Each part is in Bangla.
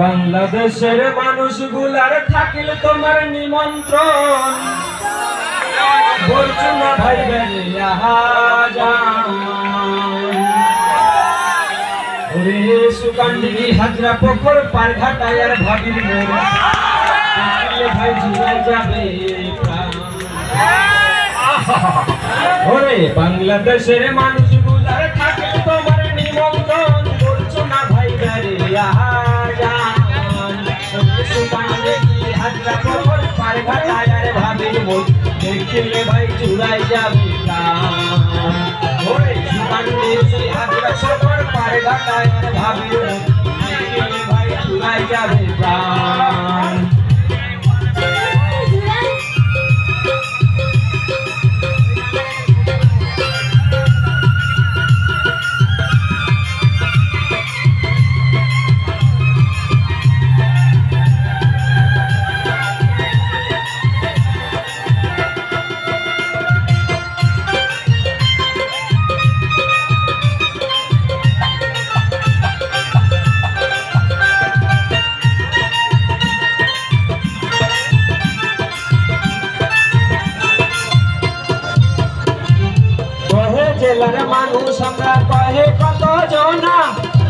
বাংলাদেশের মানুষগুলার থাকিল তোমার নিমন্ত্রণ, বলছো না ভাই বেরিয়া ওরে সুকান্দি হাজরা পুকুর পারঘাটায় আর ভাবির ভাই জুড়ে যাবে ওরে বাংলাদেশের মানুষগুলার থাকিল তোমার নিমন্ত্রণ, বলছো না ভাই বেরিয়া দেখলে ভাই চুড়াই যাবে পারে ঘাটায় ভাবি দেখলে ভাই চুড়াই যাবে প্রাণ। জেলার মানুষ আমরা কহে কত জনা,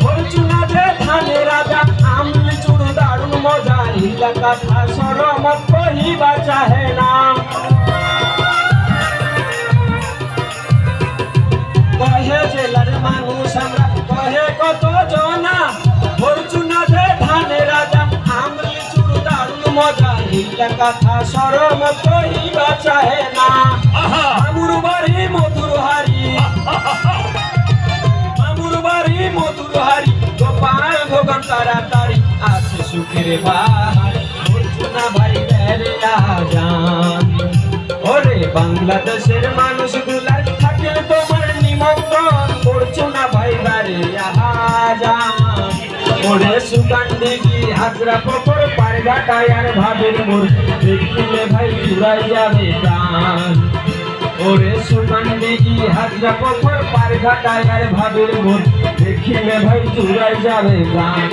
বলছু না যে ধানে রাজা আমলি চুড়ু দারুণ মজা, ইলা কথা সরমত কহিবা চাহে না। কহে জেলার মানুষ আমরা কহে কত জনা, বলছু না যে ধানে রাজা আমলি চুড়ু দারুণ মজা, ইলা কথা সরমত কহিবা চাহে না। মামুর বাড়ি মধুর হারি, মামুর বাড়ি মধুর হারি, গোপাল ভোগন তাড়াতাড়ি আছে সুখের বাহার, বলছো না ভাই বেরিয়া যান। ওরে বাংলাদেশের মানুষগুলার থাকিল তোমার নিমন্ত্রণ, বলছো না ভাই বেরিয়া যান। ওরে সুকান্দি হাজরা পুকুর পারঘাটায় আর ভাবির মোর, দেখলে ভাই চুড়াই যাবে প্রাণ। ওরে সুকান্দি হাজরা পুকুর পারঘাটায় আর ভাবির মোর, দেখিলে ভাই চুড়াই যাবে প্রাণ।